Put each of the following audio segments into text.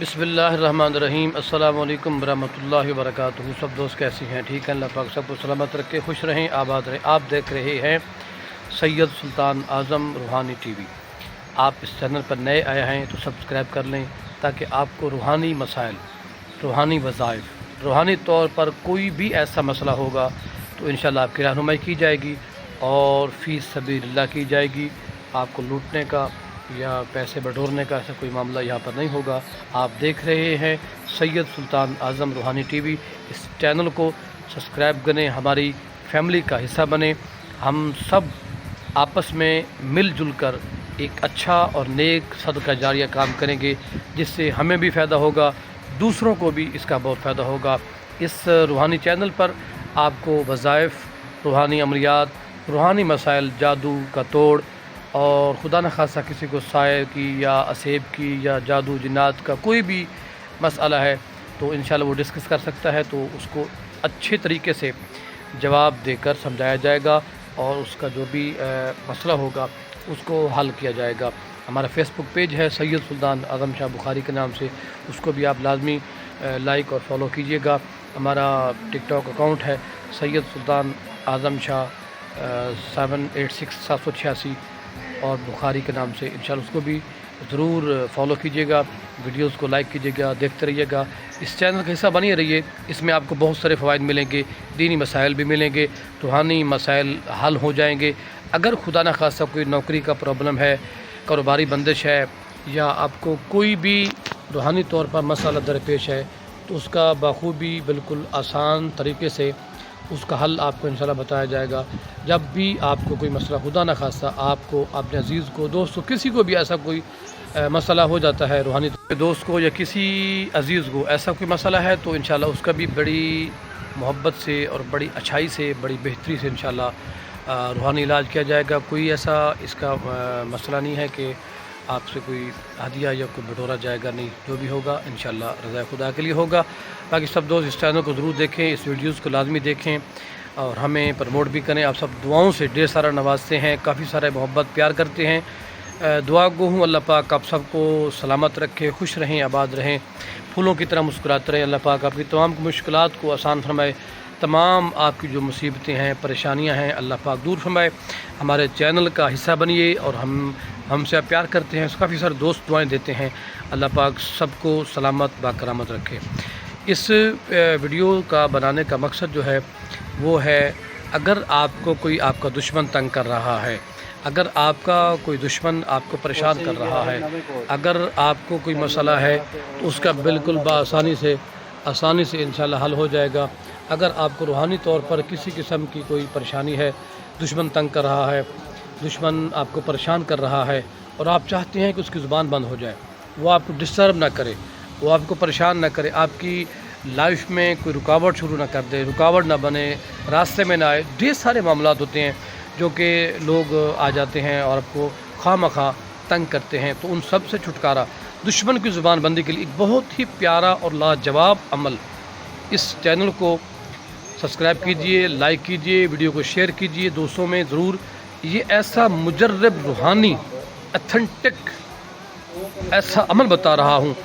बिस्मिल्लाहिर्रहमानिर्रहीम। अस्सलाम वालेकुम वरहमतुल्लाहि वबरकातुहू। सब दोस्त कैसी हैं? ठीक हैं? अल्लाह पाक सबको सलामत रखे, खुश रहें, आबाद रहें। आप देख रहे हैं सैयद सुल्तान आज़म रूहानी टीवी। आप इस चैनल पर नए आए हैं तो सब्सक्राइब कर लें ताकि आपको रूहानी मसाइल, रूहानी वज़ाइफ, रूहानी तौर पर कोई भी ऐसा मसला होगा तो इंशाअल्लाह आपकी रहनुमाई की जाएगी और फ़ी सबीलिल्लाह की जाएगी। आपको लूटने का या पैसे बटोरने का ऐसा कोई मामला यहाँ पर नहीं होगा। आप देख रहे हैं सैयद सुल्तान आज़म रूहानी टीवी। इस चैनल को सब्सक्राइब करें, हमारी फैमिली का हिस्सा बने। हम सब आपस में मिलजुल कर एक अच्छा और नेक सदका जारिया काम करेंगे जिससे हमें भी फ़ायदा होगा, दूसरों को भी इसका बहुत फ़ायदा होगा। इस रूहानी चैनल पर आपको वज़ाइफ, रूहानी अमलियात, रूहानी मसाइल, जादू का तोड़ और खुदा न खासा किसी को साये की या असेब की या जादू जिन्नात का कोई भी मसला है तो इंशाल्लाह वो डिस्कस कर सकता है, तो उसको अच्छे तरीके से जवाब देकर समझाया जाएगा और उसका जो भी मसला होगा उसको हल किया जाएगा। हमारा फेसबुक पेज है सैयद सुल्तान आज़म शाह बुखारी के नाम से, उसको भी आप लाजमी लाइक और फॉलो कीजिएगा। हमारा टिकटॉक अकाउंट है सैयद सुल्तान आज़म शाह 786 और बुखारी के नाम से, इंशाल्लाह उसको भी ज़रूर फॉलो कीजिएगा, वीडियोस को लाइक कीजिएगा, देखते रहिएगा। इस चैनल का हिस्सा बनी रहिए, इसमें आपको बहुत सारे फ़वाइद मिलेंगे, दीनी मसाइल भी मिलेंगे, रूहानी मसाइल हल हो जाएंगे। अगर खुदा न खासा कोई नौकरी का प्रॉब्लम है, कारोबारी बंदिश है या आपको कोई भी रूहानी तौर पर मसला दरपेश है तो उसका बखूबी बिल्कुल आसान तरीके से उसका हल आपको इंशाल्लाह बताया जाएगा। जब भी आपको कोई मसला, खुदा न खासा आपको, अपने अजीज़ को, दोस्त को, किसी को भी ऐसा कोई मसला हो जाता है, रूहानी दोस्त को या किसी अजीज़ को ऐसा कोई मसला है तो इंशाल्लाह उसका भी बड़ी मोहब्बत से और बड़ी अच्छाई से, बड़ी बेहतरी से इंशाल्लाह रूहानी इलाज किया जाएगा। कोई ऐसा इसका मसला नहीं है कि आपसे कोई हदिया या कोई बटोरा जाएगा, नहीं, जो भी होगा इंशाल्लाह रज़ा खुदा के लिए होगा। बाकी सब दोस्त इस चैनल को ज़रूर देखें, इस वीडियोस को लाजमी देखें और हमें प्रमोट भी करें। आप सब दुआओं से ढेर सारा नवाजते हैं, काफ़ी सारे मोहब्बत प्यार करते हैं। दुआ गो हूँ अल्लाह पाक आप सबको सलामत रखे, खुश रहें, आबाद रहें, फूलों की तरह मुस्कुराते रहें। अल्लाह पाक आपकी तमाम मुश्किलात को आसान फरमाए, तमाम आपकी जो मुसीबतें हैं, परेशानियां हैं, अल्लाह पाक दूर फरमाए। हमारे चैनल का हिस्सा बनिए और हमसे आप प्यार करते हैं, काफ़ी सारे दोस्त दुआएं देते हैं। अल्लाह पाक सबको सलामत बाकरामत रखे। इस वीडियो का बनाने का मकसद जो है वो है, अगर आपको कोई आपका दुश्मन तंग कर रहा है, अगर आपका कोई दुश्मन आपको परेशान कर रहा है, अगर आपको कोई मसला है तो उसका बिल्कुल आसानी से इंशाल्लाह हल हो जाएगा। अगर आपको रूहानी तौर पर किसी किस्म की कोई परेशानी है, दुश्मन तंग कर रहा है, दुश्मन आपको परेशान कर रहा है और आप चाहते हैं कि उसकी ज़ुबान बंद हो जाए, वो आपको डिस्टर्ब ना करे, वो आपको परेशान ना करे, आपकी लाइफ में कोई रुकावट शुरू ना कर दे, रुकावट ना बने, रास्ते में ना आए। ढेर सारे मामलात होते हैं जो कि लोग आ जाते हैं और आपको खामखा तंग करते हैं, तो उन सब से छुटकारा, दुश्मन की ज़ुबान बंदी के लिए एक बहुत ही प्यारा और लाजवाब अमल। इस चैनल को सब्सक्राइब कीजिए, लाइक कीजिए, वीडियो को शेयर कीजिए दोस्तों में ज़रूर। ये ऐसा मुजर्रब, रूहानी, अथेंटिक ऐसा अमल बता रहा हूँ,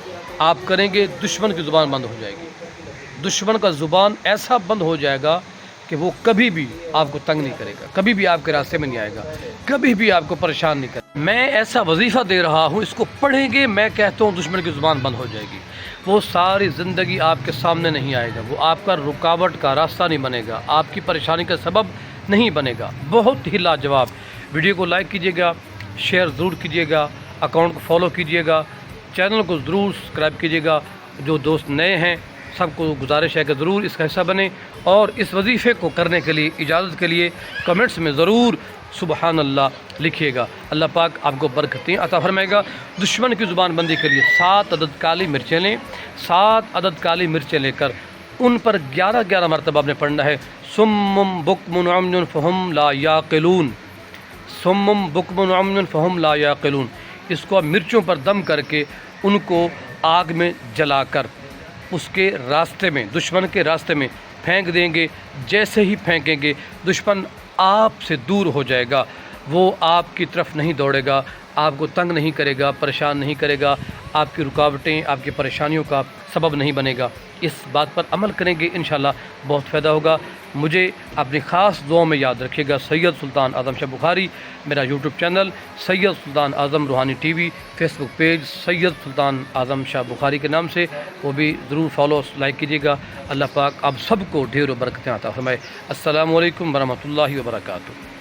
आप करेंगे दुश्मन की ज़ुबान बंद हो जाएगी। दुश्मन का ज़ुबान ऐसा बंद हो जाएगा कि वो कभी भी आपको तंग नहीं करेगा, कभी भी आपके रास्ते में नहीं आएगा, कभी भी आपको परेशान नहीं करेगा। मैं ऐसा वजीफ़ा दे रहा हूँ, इसको पढ़ेंगे, मैं कहता हूँ दुश्मन की ज़ुबान बंद हो जाएगी। वो सारी ज़िंदगी आपके सामने नहीं आएगा, वो आपका रुकावट का रास्ता नहीं बनेगा, आपकी परेशानी का सबब नहीं बनेगा। बहुत ही लाजवाब। वीडियो को लाइक कीजिएगा, शेयर ज़रूर कीजिएगा, अकाउंट को फॉलो कीजिएगा, चैनल को ज़रूर सब्सक्राइब कीजिएगा। जो दोस्त नए हैं सबको गुजारिश है कि ज़रूर इसका हिस्सा बने और इस वजीफ़े को करने के लिए, इजाज़त के लिए कमेंट्स में ज़रूर सुबहान अल्लाह लिखिएगा। अल्लाह पाक आपको बरकतें अता फरमाएगा। दुश्मन की ज़ुबान बंदी के लिए 7 अदद काली मिर्चें लें, 7 अदद काली मिर्चें लेकर उन पर 11 मरतबा आपने पढ़ना है, सुम्मुम बुक्मुन उम्युन फ़हुम ला याक़िलून, सुम्मुम बुक्मुन उम्युन फ़हुम ला याक़िलून। इसको आप मिर्चों पर दम करके उनको आग में जलाकर उसके रास्ते में, दुश्मन के रास्ते में फेंक देंगे। जैसे ही फेंकेंगे दुश्मन आपसे दूर हो जाएगा, वो आपकी तरफ नहीं दौड़ेगा, آپ کو تنگ نہیں کرے گا، پریشان نہیں کرے گا، آپ کی رکاوٹیں، آپ کی پریشانیوں کا سبب نہیں بنے گا۔ اس بات پر عمل کریں گے انشاءاللہ بہت فائدہ ہوگا۔ مجھے اپنی خاص دعاؤں میں یاد رکھیے گا۔ سید سلطان اعظم شاہ بخاری، میرا یوٹیوب چینل سید سلطان اعظم روحانی ٹی وی، فیس بک پیج سید سلطان اعظم شاہ بخاری کے نام سے، وہ بھی ضرور فالو لائک کیجیے گا۔ اللہ پاک آپ سب کو ڈھیر و برکتیں عطا فرمائے۔ السلام علیکم ورحمۃ اللہ وبرکاتہ۔